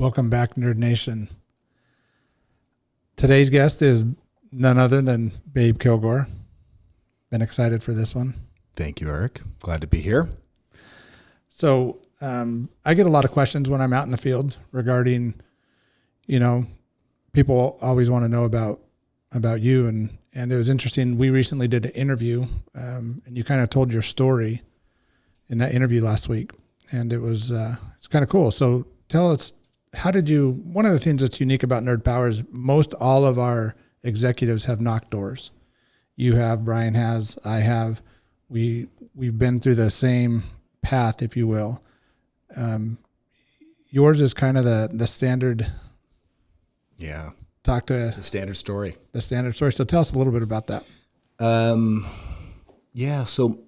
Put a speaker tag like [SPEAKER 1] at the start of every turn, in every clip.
[SPEAKER 1] Welcome back, Nerd Nation. Today's guest is none other than Babe Kilgore. Been excited for this one.
[SPEAKER 2] Thank you, Eric. Glad to be here.
[SPEAKER 1] So I get a lot of questions when I'm out in the field regarding, people always want to know about you. And it was interesting. We recently did an interview and you kind of told your story in that interview last week. And it's kind of cool. So tell us, one of the things that's unique about Nerd Power is most all of our executives have knocked doors. You have, Brian has, I have, we've been through the same path, if you will. Yours is kind of the standard.
[SPEAKER 2] Yeah.
[SPEAKER 1] The
[SPEAKER 2] standard story.
[SPEAKER 1] The standard story. So tell us a little bit about that.
[SPEAKER 2] Yeah. So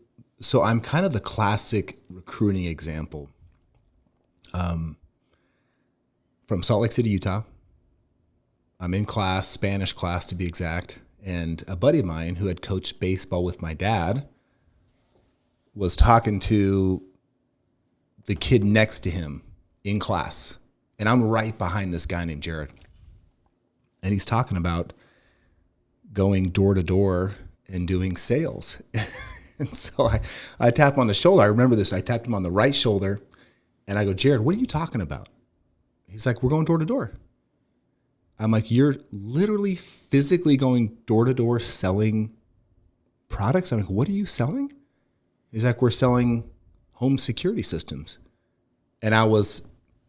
[SPEAKER 2] I'm kind of the classic recruiting example. From Salt Lake City, Utah. I'm in class, Spanish class to be exact. And a buddy of mine who had coached baseball with my dad was talking to the kid next to him in class. And I'm right behind this guy named Jared. And he's talking about going door to door and doing sales. And so I tap him on the shoulder. I remember this. I tapped him on the right shoulder and I go, Jared, what are you talking about? He's like, we're going door to door. I'm like, you're literally physically going door to door selling products? I'm like, what are you selling? He's like, we're selling home security systems. And I was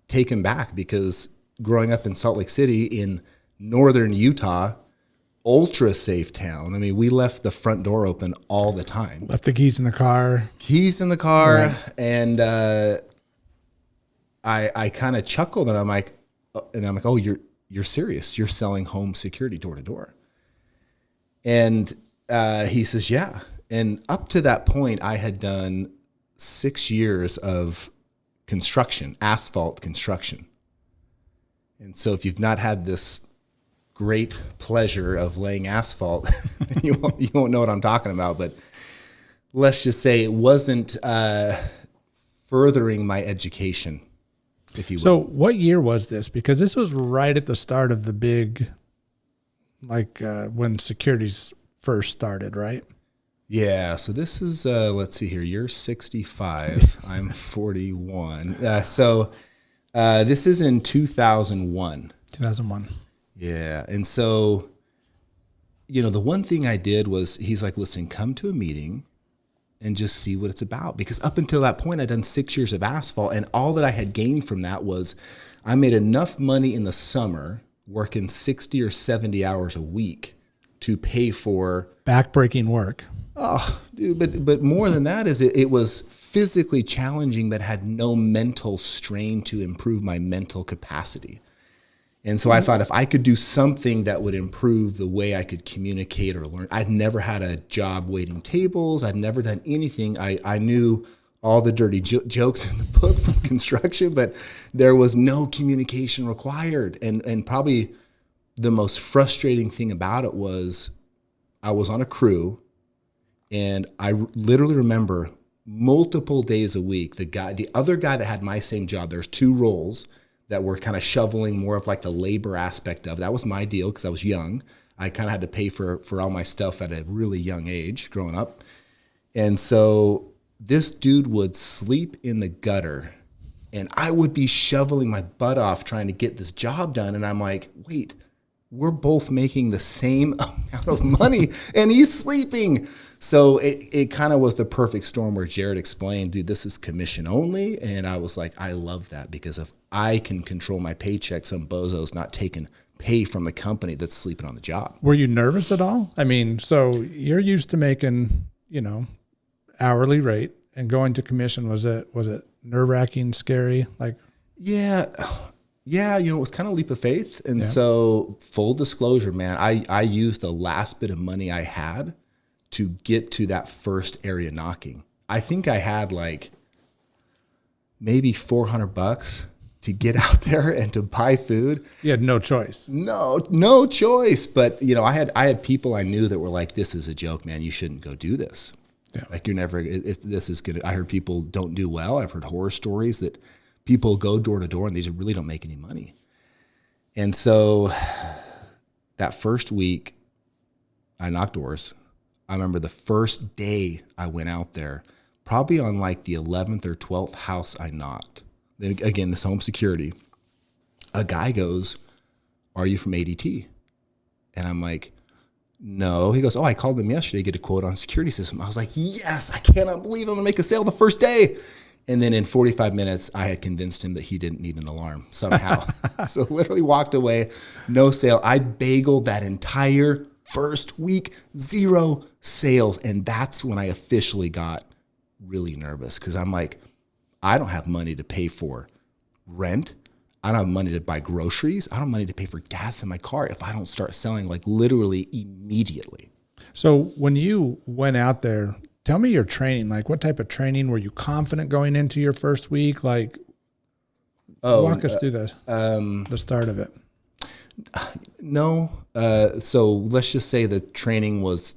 [SPEAKER 2] taken back because growing up in Salt Lake City in northern Utah, ultra safe town. I mean, we left the front door open all the time.
[SPEAKER 1] Left the keys in the car.
[SPEAKER 2] Right. And I kind of chuckled and I'm like, oh, you're serious. You're selling home security door to door. And he says, yeah. And up to that point, I had done 6 years of construction, asphalt construction. And so if you've not had this great pleasure of laying asphalt, you won't know what I'm talking about. But let's just say it wasn't furthering my education, if you will.
[SPEAKER 1] So what year was this? Because this was right at the start of the big, when securities first started, right?
[SPEAKER 2] Yeah. So this is, let's see here. You're 65. I'm 41. So this is in 2001.
[SPEAKER 1] 2001.
[SPEAKER 2] Yeah. And so, the one thing I did was he's like, listen, come to a meeting and just see what it's about. Because up until that point, I'd done 6 years of asphalt. And all that I had gained from that was I made enough money in the summer working 60 or 70 hours a week to pay for
[SPEAKER 1] backbreaking work.
[SPEAKER 2] Oh, dude, but more than that is it was physically challenging, but had no mental strain to improve my mental capacity. And so I thought if I could do something that would improve the way I could communicate or learn. I'd never had a job waiting tables. I'd never done anything. I knew all the dirty jokes in the book from construction, but there was no communication required. And probably the most frustrating thing about it was I was on a crew and I literally remember multiple days a week, the other guy that had my same job, there's two roles that were kind of shoveling more of like the labor aspect of it. That was my deal because I was young. I kind of had to pay for all my stuff at a really young age growing up. And so this dude would sleep in the gutter and I would be shoveling my butt off trying to get this job done. And I'm like, wait, we're both making the same amount of money and he's sleeping. So it kind of was the perfect storm where Jared explained, dude, this is commission only. And I was like, I love that because if I can control my paycheck, some bozo's not taking pay from the company that's sleeping on the job.
[SPEAKER 1] Were you nervous at all? I mean, so you're used to making, hourly rate and going to commission. Was it nerve-wracking, scary?
[SPEAKER 2] Yeah, it was kind of a leap of faith. And so full disclosure, man, I used the last bit of money I had to get to that first area knocking. I think I had maybe $400 to get out there and to buy food. You
[SPEAKER 1] had no choice.
[SPEAKER 2] No choice. But I had people I knew that were like, this is a joke, man. You shouldn't go do this. Yeah. You're never, this is good. I heard people don't do well. I've heard horror stories that people go door to door and they really don't make any money. And so that first week I knocked doors. I remember the first day I went out there, probably on like the 11th or 12th house I knocked. Then again, this home security, a guy goes, "Are you from ADT?" And I'm like, "No." He goes, "Oh, I called them yesterday to get a quote on security system." I was like, "Yes, I cannot believe I'm gonna make a sale the first day." And then in 45 minutes, I had convinced him that he didn't need an alarm somehow. So literally walked away, no sale. I bageled that entire first week, 0 sales. And that's when I officially got really nervous, because I'm like, I don't have money to pay for rent. I don't have money to buy groceries. I don't have money to pay for gas in my car if I don't start selling like literally immediately.
[SPEAKER 1] So when you went out there, tell me your training. Like, what type of training? Were you confident going into your first week? Like, walk us through the start of it.
[SPEAKER 2] No. So let's just say the training was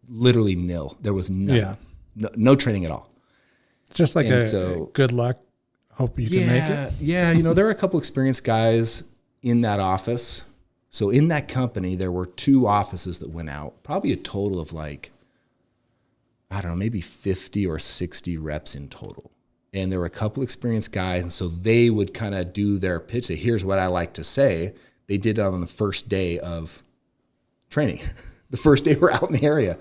[SPEAKER 2] literally nil. There was no training at all.
[SPEAKER 1] It's just like good luck. Hope you can make it.
[SPEAKER 2] Yeah. There were a couple experienced guys in that office. So in that company, there were 2 offices that went out, probably a total of like, I don't know, maybe 50 or 60 reps in total. And there were a couple experienced guys. And so they would kind of do their pitch, say, "Here's what I like to say." They did it on the first day of training, the first day we're out in the area.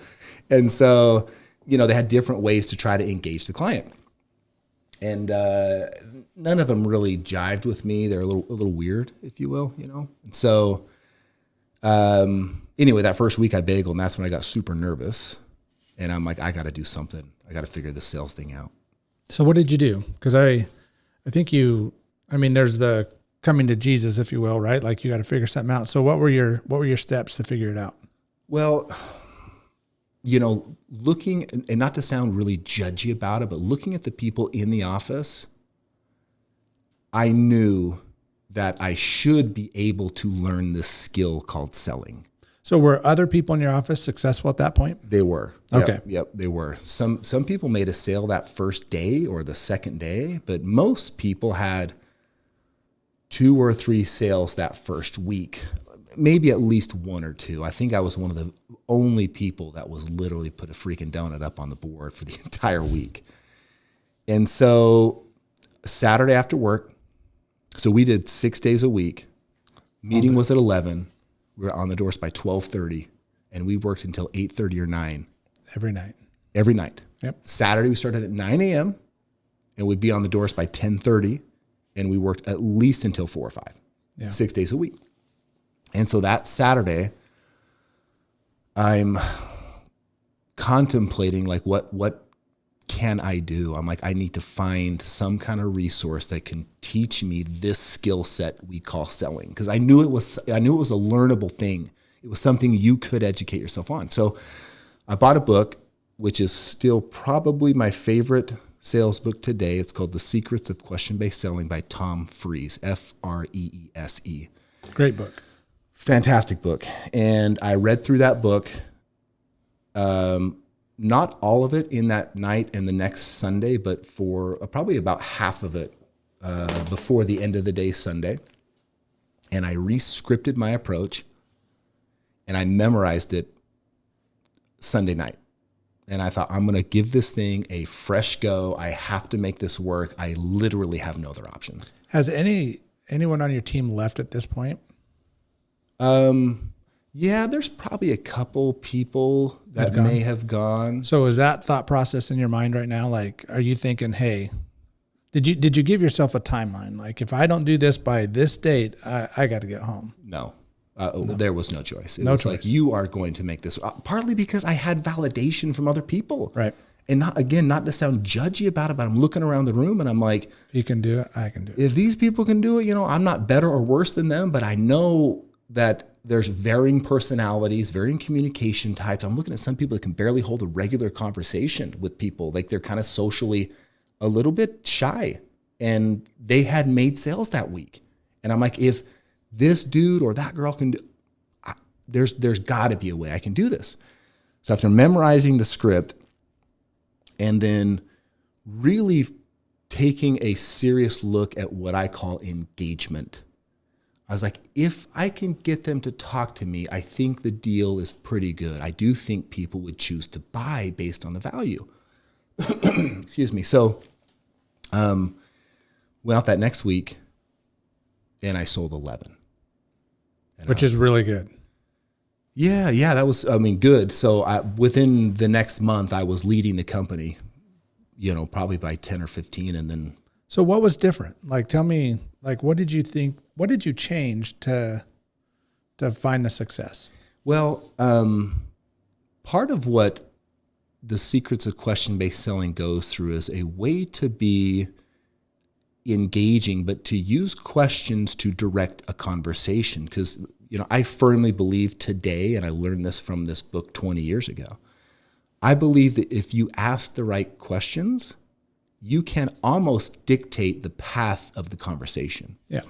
[SPEAKER 2] And so, they had different ways to try to engage the client. And none of them really jived with me. They're a little weird, if you will, And so anyway, that first week I bageled, and that's when I got super nervous. And I'm like, I got to do something. I got to figure this sales thing out.
[SPEAKER 1] So what did you do? Because I think there's the coming to Jesus, if you will, right? Like, you got to figure something out. So what were your steps to figure it out?
[SPEAKER 2] Well, looking, and not to sound really judgy about it, but looking at the people in the office, I knew that I should be able to learn this skill called selling.
[SPEAKER 1] So were other people in your office successful at that point?
[SPEAKER 2] They were.
[SPEAKER 1] Okay.
[SPEAKER 2] Yep, they were. Some people made a sale that first day or the second day, but most people had 2 or 3 sales that first week, maybe at least 1 or 2. I think I was one of the only people that was literally put a freaking donut up on the board for the entire week. And so Saturday after work, so we did 6 days a week. Meeting was at 11. We were on the doors by 12:30, and we worked until 8:30 or 9.
[SPEAKER 1] Every night.
[SPEAKER 2] Every night.
[SPEAKER 1] Yep.
[SPEAKER 2] Saturday we started at 9 a.m. and we'd be on the doors by 10:30, and we worked at least until 4 or 5. Yeah. 6 days a week. And so that Saturday, I'm contemplating like what can I do? I'm like, I need to find some kind of resource that can teach me this skill set we call selling. Because I knew it was a learnable thing. It was something you could educate yourself on. So I bought a book, which is still probably my favorite sales book today. It's called The Secrets of Question-Based Selling by Tom Freese, Freese.
[SPEAKER 1] Great book.
[SPEAKER 2] Fantastic book. And I read through that book. Not all of it in that night and the next Sunday, but for probably about half of it before the end of the day Sunday. And I re-scripted my approach, and I memorized it Sunday night. And I thought, I'm going to give this thing a fresh go. I have to make this work. I literally have no other options.
[SPEAKER 1] Has anyone on your team left at this point?
[SPEAKER 2] Yeah, there's probably a couple people that may have gone.
[SPEAKER 1] So is that thought process in your mind right now? Like, are you thinking, hey, did you give yourself a timeline? Like, if I don't do this by this date, I got to get home.
[SPEAKER 2] No. There was no choice. It
[SPEAKER 1] no
[SPEAKER 2] was
[SPEAKER 1] choice.
[SPEAKER 2] Like, you are going to make this. Partly because I had validation from other people.
[SPEAKER 1] Right.
[SPEAKER 2] And not to sound judgy about it, but I'm looking around the room and I'm like,
[SPEAKER 1] you can do it, I can do it.
[SPEAKER 2] If these people can do it, I'm not better or worse than them, but I know that there's varying personalities, varying communication types. I'm looking at some people that can barely hold a regular conversation with people. Like, they're kind of socially a little bit shy, and they had made sales that week. And I'm like, if this dude or that girl can do, there's got to be a way I can do this. So after memorizing the script and then really taking a serious look at what I call engagement. I was like, if I can get them to talk to me, I think the deal is pretty good. I do think people would choose to buy based on the value. Excuse me. So went out that next week and I sold 11.
[SPEAKER 1] Which is really good.
[SPEAKER 2] Yeah, that was, good. So within the next month, I was leading the company, probably by 10 or 15. And then.
[SPEAKER 1] So what was different? Like, tell me, like, what did you think, what did you change to find the success?
[SPEAKER 2] Well, part of what the secrets of question-based selling goes through is a way to be engaging, but to use questions to direct a conversation. Because, I firmly believe today, and I learned this from this book 20 years ago, I believe that if you ask the right questions, you can almost dictate the path of the conversation.
[SPEAKER 1] Yeah.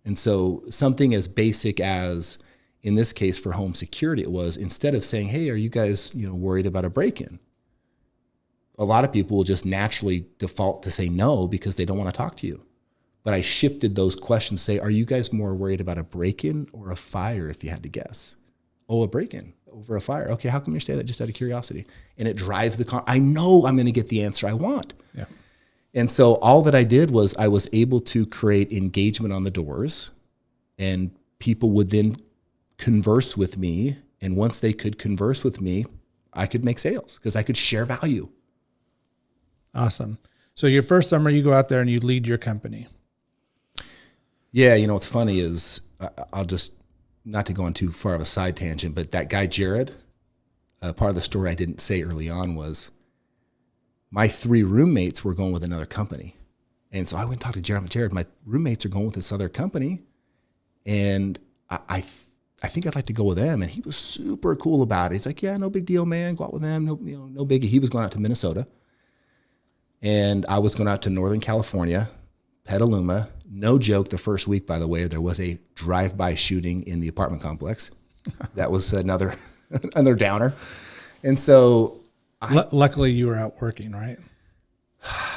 [SPEAKER 2] And so something as basic as, in this case for home security, it was, instead of saying, hey, are you guys, worried about a break-in? A lot of people will just naturally default to say no because they don't want to talk to you. But I shifted those questions, say, are you guys more worried about a break-in or a fire, if you had to guess? Oh, a break-in over a fire. Okay, how come you say that just out of curiosity? And it drives I know I'm going to get the answer I want.
[SPEAKER 1] Yeah.
[SPEAKER 2] And so all that I did was I was able to create engagement on the doors, and people would then converse with me. And once they could converse with me, I could make sales because I could share value.
[SPEAKER 1] Awesome. So your first summer, you go out there and you lead your company.
[SPEAKER 2] Yeah, what's funny is I'll just, not to go on too far of a side tangent, but that guy, Jared, part of the story I didn't say early on was my 3 roommates were going with another company. And so I went and talked to Jared. Jared, my roommates are going with this other company, and I think I'd like to go with them. And he was super cool about it. He's like, yeah, no big deal, man. Go out with them. No biggie. He was going out to Minnesota, and I was going out to Northern California, Petaluma. No joke, the first week, by the way, there was a drive-by shooting in the apartment complex. That was another downer. And so
[SPEAKER 1] luckily you were out working, right?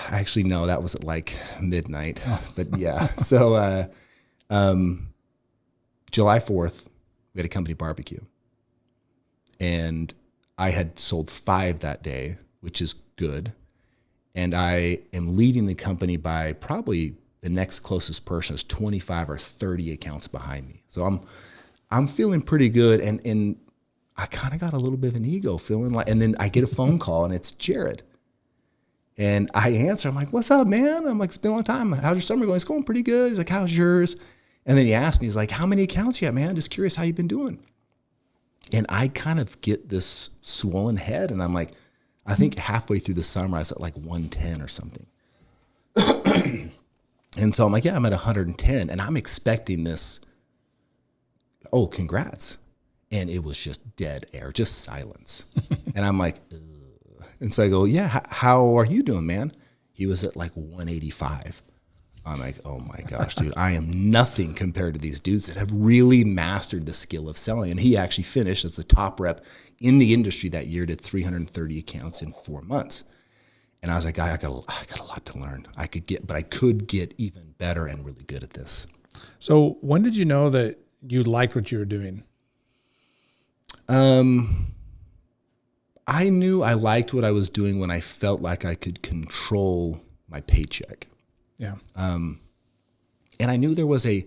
[SPEAKER 2] Actually, no, that was at like midnight. Oh. But yeah. So July 4th, we had a company barbecue. And I had sold 5 that day, which is good. And I am leading the company by probably the next closest person is 25 or 30 accounts behind me. So I'm feeling pretty good. And I kind of got a little bit of an ego feeling like, and then I get a phone call and it's Jared. And I answer, I'm like, what's up, man? I'm like, it's been a long time. How's your summer going? It's going pretty good. He's like, how's yours? And then he asked me, he's like, how many accounts you got, man? Just curious how you've been doing. And I kind of get this swollen head. And I'm like, I think halfway through the summer, I was at like 110 or something. And so I'm like, yeah, I'm at 110. And I'm expecting this, oh, congrats. And it was just dead air, just silence. And I'm like, ugh. And so I go, yeah, how are you doing, man? He was at like 185. I'm like, oh my gosh, dude, I am nothing compared to these dudes that have really mastered the skill of selling. And he actually finished as the top rep in the industry that year, did 330 accounts in 4 months. And I was like, I got a lot to learn. I could get even better and really good at this.
[SPEAKER 1] So when did you know that you liked what you were doing?
[SPEAKER 2] I knew I liked what I was doing when I felt like I could control my paycheck.
[SPEAKER 1] Yeah.
[SPEAKER 2] And I knew there was a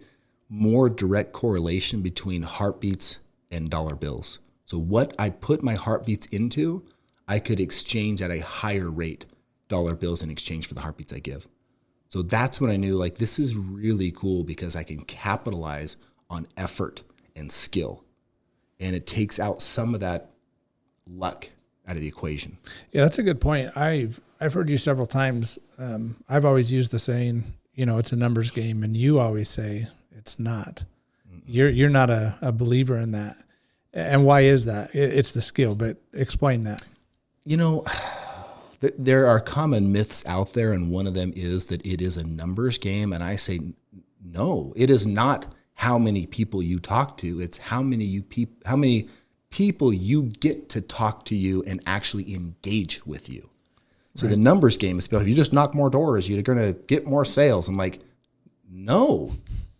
[SPEAKER 2] more direct correlation between heartbeats and dollar bills. So what I put my heartbeats into, I could exchange at a higher rate dollar bills in exchange for the heartbeats I give. So that's when I knew, like, this is really cool because I can capitalize on effort and skill. And it takes out some of that luck out of the equation.
[SPEAKER 1] Yeah, that's a good point. I've heard you several times. I've always used the saying, it's a numbers game, and you always say it's not. Mm-mm. You're not a believer in that. And why is that? It's the skill, but explain that.
[SPEAKER 2] There are common myths out there, and one of them is that it is a numbers game. And I say, no, it is not how many people you talk to. It's how many people you get to talk to you and actually engage with you. So the numbers game is, if you just knock more doors, you're going to get more sales. I'm like, no.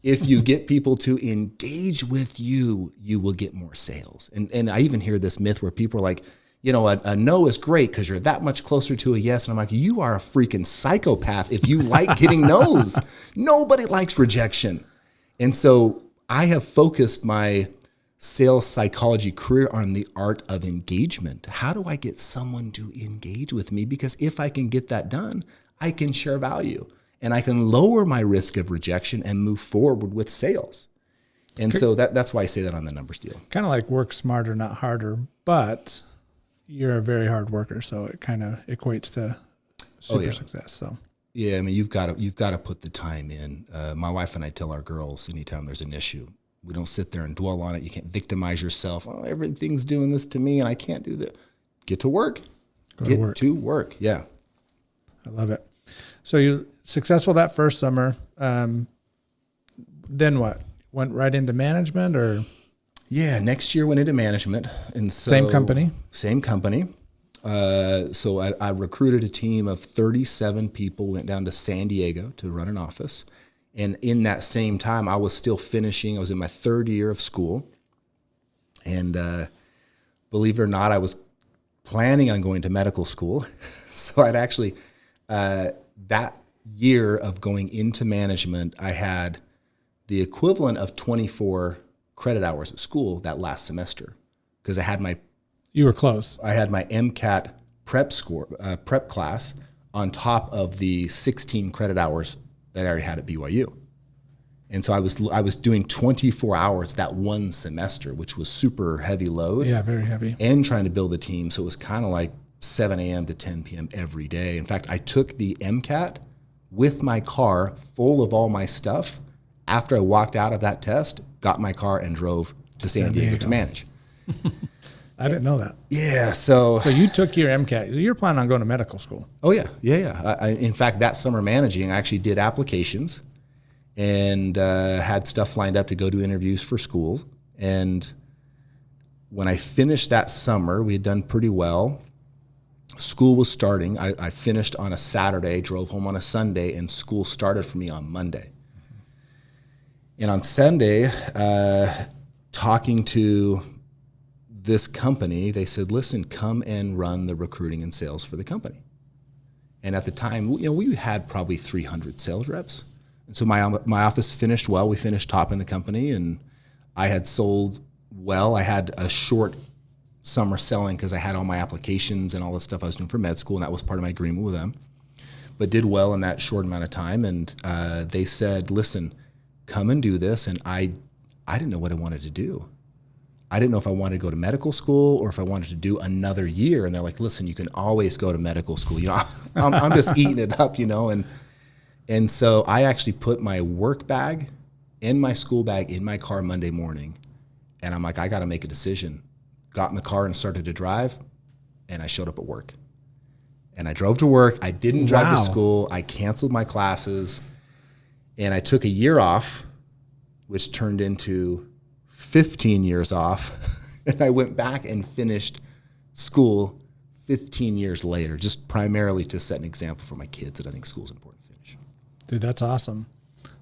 [SPEAKER 2] If you get people to engage with you, you will get more sales. And I even hear this myth where people are like, a no is great because you're that much closer to a yes. And I'm like, you are a freaking psychopath if you like getting no's. Nobody likes rejection. And so I have focused my sales psychology career on the art of engagement. How do I get someone to engage with me? Because if I can get that done, I can share value and I can lower my risk of rejection and move forward with sales. And so that's why I say that on the numbers deal.
[SPEAKER 1] Kind of like work smarter, not harder, but you're a very hard worker, so it kind of equates to super success. So
[SPEAKER 2] yeah, I mean, you've got to put the time in. My wife and I tell our girls anytime there's an issue, we don't sit there and dwell on it. You can't victimize yourself. Oh, everything's doing this to me, and I can't do that. Get to work. Get to work. Yeah,
[SPEAKER 1] I love it. So you successful that first summer. Then what? Went right into management, or?
[SPEAKER 2] Yeah, next year went into management, and so
[SPEAKER 1] Same company.
[SPEAKER 2] So I recruited a team of 37 people, went down to San Diego to run an office. And in that same time, I was still finishing. I was in my third year of school. And believe it or not, I was planning on going to medical school. So I'd actually, that year of going into management, I had the equivalent of 24 credit hours at school that last semester, because I had
[SPEAKER 1] you were close.
[SPEAKER 2] I had my MCAT prep class on top of the 16 credit hours that I already had at BYU. And so I was doing 24 hours that one semester, which was super heavy load.
[SPEAKER 1] Yeah, very heavy.
[SPEAKER 2] And trying to build a team. So it was kind of like 7 a.m. to 10 p.m. every day. In fact, I took the MCAT with my car full of all my stuff. After I walked out of that test, got my car and drove to San Diego to manage.
[SPEAKER 1] I didn't know that.
[SPEAKER 2] Yeah, so
[SPEAKER 1] you took your MCAT. You're planning on going to medical school.
[SPEAKER 2] Oh yeah. In fact, that summer managing, I actually did applications and had stuff lined up to go to interviews for school. And when I finished that summer, we had done pretty well. School was starting. I finished on a Saturday, drove home on a Sunday, and school started for me on Monday. And on Sunday, talking to this company, they said, listen, come and run the recruiting and sales for the company. And at the time, we had probably 300 sales reps. And so my office finished well. We finished top in the company, and I had sold well. I had a short summer selling because I had all my applications and all the stuff I was doing for med school, and that was part of my agreement with them. But did well in that short amount of time. And they said, listen, come and do this. And I didn't know what I wanted to do. I didn't know if I wanted to go to medical school or if I wanted to do another year. And they're like, listen, you can always go to medical school. I'm just eating it up, And so I actually put my work bag and my school bag in my car Monday morning. And I'm like, I got to make a decision. Got in the car and started to drive. And I showed up at work. And I drove to work. I didn't drive to school. I canceled my classes. And I took a year off, which turned into 15 years off. And I went back and finished school 15 years later, just primarily to set an example for my kids that I think school is important to finish.
[SPEAKER 1] Dude, that's awesome.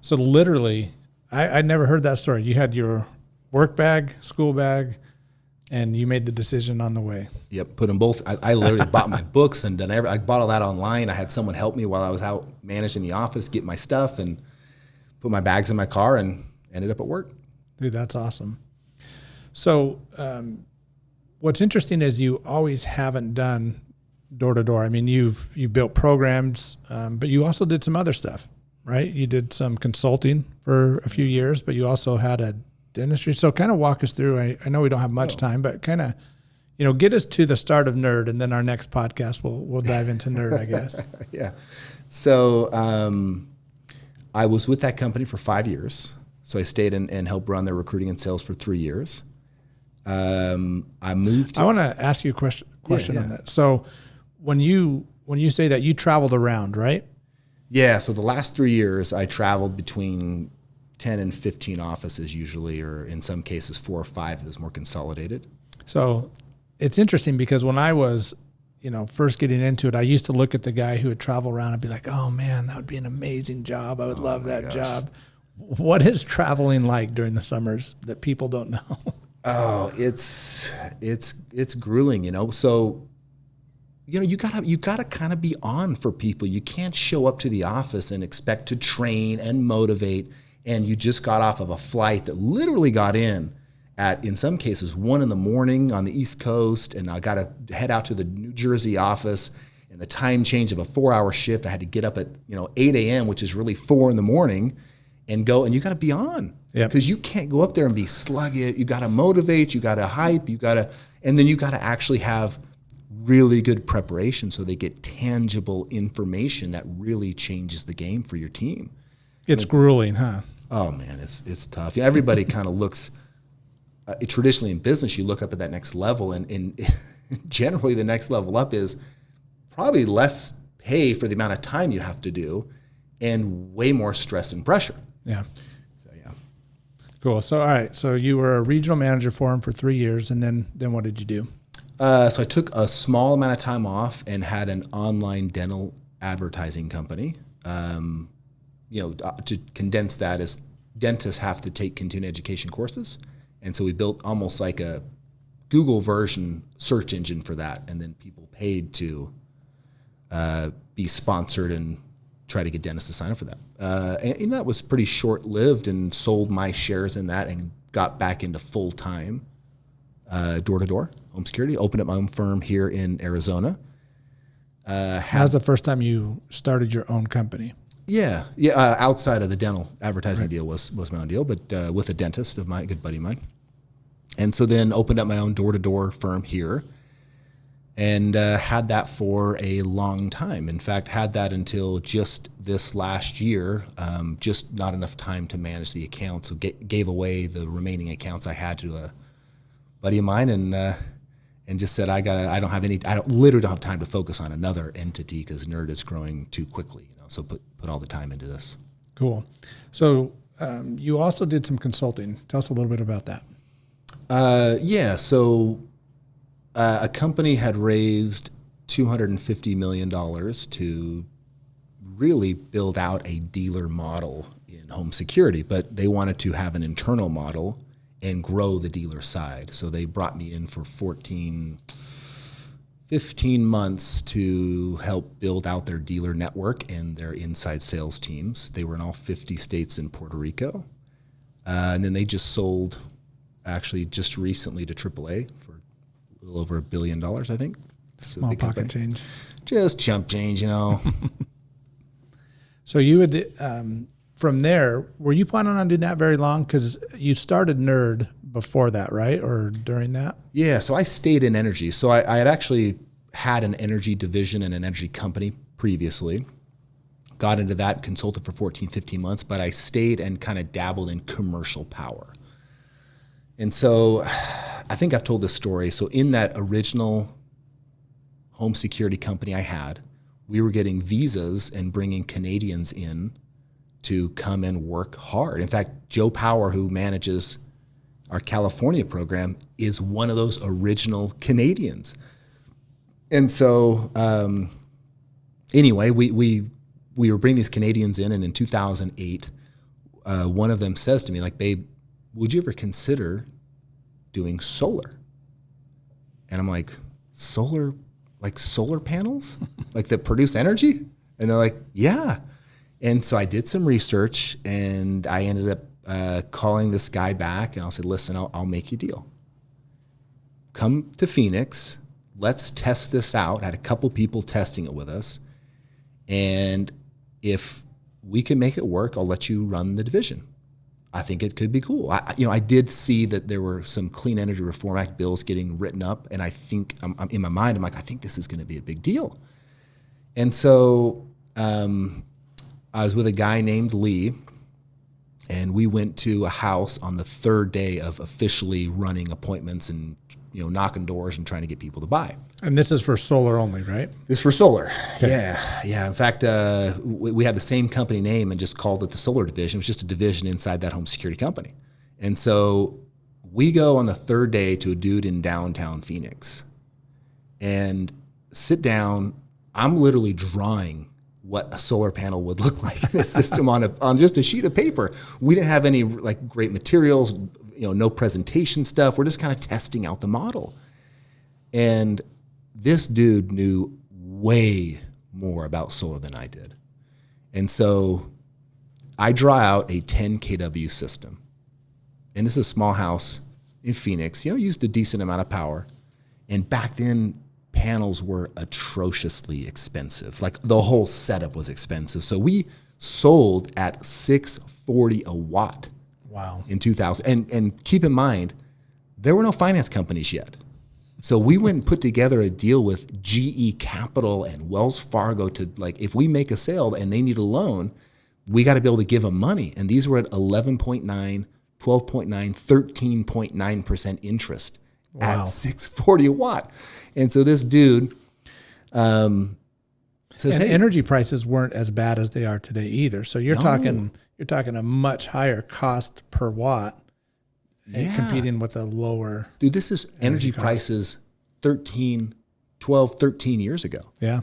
[SPEAKER 1] So literally, I never heard that story. You had your work bag, school bag, and you made the decision on the way.
[SPEAKER 2] Yep, put them both. I literally bought my books and done I bought all that online. I had someone help me while I was out managing the office, get my stuff, and put my bags in my car and ended up at work.
[SPEAKER 1] Dude, that's awesome. So what's interesting is you always haven't done door to door. I mean, you built programs, but you also did some other stuff, right? You did some consulting for a few years, but you also had a dentistry. So kind of walk us through. I know we don't have much time, but kind of, get us to the start of N.E.R.D, and then our next podcast we'll dive into N.E.R.D, I guess.
[SPEAKER 2] Yeah. So I was with that company for 5 years. So I stayed and helped run their recruiting and sales for 3 years. I moved.
[SPEAKER 1] I want to ask you a question on that. So when you say that, you traveled around, right?
[SPEAKER 2] Yeah. So the last 3 years, I traveled between 10 and 15 offices usually, or in some cases 4 or 5. It was more consolidated.
[SPEAKER 1] So it's interesting because when I was, first getting into it, I used to look at the guy who would travel around and be like, oh man, that would be an amazing job. I would love that job. What is traveling like during the summers that people don't know?
[SPEAKER 2] Oh, it's grueling, So, you gotta kind of be on for people. You can't show up to the office and expect to train and motivate. And you just got off of a flight that literally got in some cases, 1 a.m. on the East Coast, and I got to head out to the New Jersey office. And the time change of a 4-hour shift, I had to get up at 8 a.m., which is really 4 a.m, and go. And you got to be on, because you can't go up there and be sluggish. You got to motivate, you got to hype, and then you got to actually have really good preparation so they get tangible information that really changes the game for your team.
[SPEAKER 1] It's grueling, huh?
[SPEAKER 2] Oh man, it's tough. Everybody kind of looks. Traditionally in business, you look up at that next level, and generally the next level up is probably less pay for the amount of time you have to do, and way more stress and pressure.
[SPEAKER 1] Yeah.
[SPEAKER 2] So yeah.
[SPEAKER 1] Cool. So all right. So you were a regional manager for him for 3 years, and then what did you do?
[SPEAKER 2] So I took a small amount of time off and had an online dental advertising company. To condense that, is dentists have to take continuing education courses. And so we built almost like a Google version search engine for that. And then people paid to be sponsored and try to get dentists to sign up for that. And that was pretty short-lived, and sold my shares in that and got back into full-time door-to-door home security. Opened up my own firm here in Arizona.
[SPEAKER 1] How's the first time you started your own company?
[SPEAKER 2] Yeah. Outside of the dental advertising deal was my own deal, but with a dentist of mine, a good buddy of mine. And so then opened up my own door-to-door firm here, and had that for a long time. In fact, had that until just this last year, just not enough time to manage the accounts. So gave away the remaining accounts I had to a buddy of mine, and just said, I literally don't have time to focus on another entity because N.E.R.D is growing too quickly. So put all the time into this.
[SPEAKER 1] Cool. So you also did some consulting. Tell us a little bit about that.
[SPEAKER 2] So a company had raised $250 million to really build out a dealer model in home security, but they wanted to have an internal model and grow the dealer side. So they brought me in for 15 months to help build out their dealer network and their inside sales teams. They were in all 50 states and Puerto Rico. And then they just sold, actually just recently, to AAA for a little over $1 billion, I think.
[SPEAKER 1] Small pocket change.
[SPEAKER 2] Just chump change,
[SPEAKER 1] So you would, from there, were you planning on doing that very long? Because you started N.E.R.D before that, right? Or during that?
[SPEAKER 2] Yeah, so I stayed in energy. So I had actually had an energy division and an energy company previously. Got into that, consulted for 14, 15 months, but I stayed and kind of dabbled in commercial power. And so I think I've told this story. So in that original home security company I had, we were getting visas and bringing Canadians in to come and work hard. In fact, Joe Power, who manages our California program, is one of those original Canadians. And so anyway, we were bringing these Canadians in, and in 2008, one of them says to me, like, babe, would you ever consider doing solar? And I'm like, solar, like solar panels? Like that produce energy? And they're like, yeah. And so I did some research, and I ended up calling this guy back, and I said, listen, I'll make you a deal. Come to Phoenix. Let's test this out. I had a couple people testing it with us. And if we can make it work, I'll let you run the division. I think it could be cool. I did see that there were some Clean Energy Reform Act bills getting written up, and I think, I'm in my mind, I'm like, I think this is going to be a big deal. And so I was with a guy named Lee, and we went to a house on the third day of officially running appointments and knocking doors and trying to get people to buy.
[SPEAKER 1] And this is for solar only, right?
[SPEAKER 2] This is for solar. Okay. Yeah. In fact, we had the same company name and just called it the solar division. It was just a division inside that home security company. And so we go on the third day to a dude in downtown Phoenix. And sit down. I'm literally drawing what a solar panel would look like in a system on just a sheet of paper. We didn't have any like great materials, no presentation stuff. We're just kind of testing out the model. And this dude knew way more about solar than I did. And so I draw out a 10 kW system. And this is a small house in Phoenix, used a decent amount of power. And back then, panels were atrociously expensive. Like the whole setup was expensive. So we sold at $640 a watt.
[SPEAKER 1] Wow.
[SPEAKER 2] In 2000. And keep in mind, there were no finance companies yet. So we went and put together a deal with GE Capital and Wells Fargo to, like, if we make a sale and they need a loan, we got to be able to give them money. And these were at 11.9, 12.9, 13.9% interest at $640 a watt. And so this dude says,
[SPEAKER 1] and
[SPEAKER 2] hey,
[SPEAKER 1] energy prices weren't as bad as they are today either. So you're talking a much higher cost per watt, competing with a lower.
[SPEAKER 2] Dude, this is energy prices 13 years ago.
[SPEAKER 1] Yeah.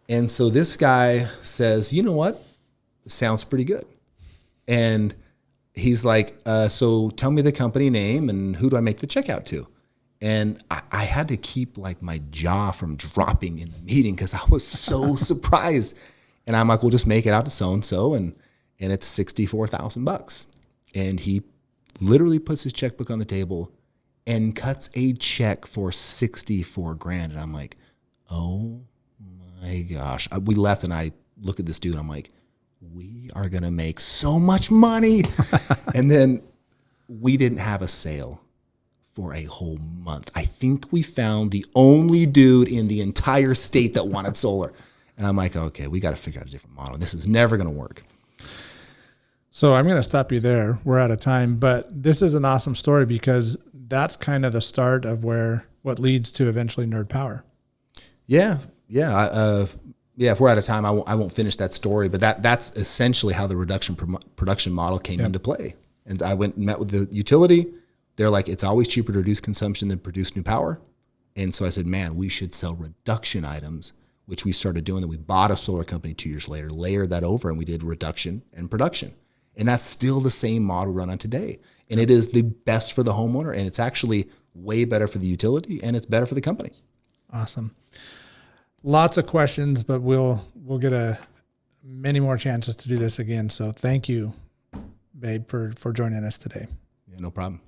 [SPEAKER 2] And so this guy says, you know what? Sounds pretty good. And he's like, so tell me the company name and who do I make the check out to? And I had to keep like my jaw from dropping in the meeting because I was so surprised. And I'm like, we'll just make it out to so-and-so. And it's $64,000. And he literally puts his checkbook on the table and cuts a check for $64,000. And I'm like, oh my gosh. We left and I look at this dude and I'm like, we are going to make so much money. And then we didn't have a sale for a whole month. I think we found the only dude in the entire state that wanted solar. And I'm like, okay, we got to figure out a different model. This is never going to work.
[SPEAKER 1] So I'm going to stop you there. We're out of time, but this is an awesome story because that's kind of the start of what leads to eventually N.E.R.D Power.
[SPEAKER 2] Yeah. If we're out of time, I won't finish that story, but that's essentially how the production model came into play. And I went and met with the utility. They're like, it's always cheaper to reduce consumption than produce new power. And so I said, man, we should sell reduction items, which we started doing. Then we bought a solar company 2 years later, layered that over, and we did reduction and production. And that's still the same model run on today. And it is the best for the homeowner, and it's actually way better for the utility, and it's better for the company.
[SPEAKER 1] Awesome. Lots of questions, but we'll get many more chances to do this again. So thank you, babe, for joining us today.
[SPEAKER 2] Yeah, no problem.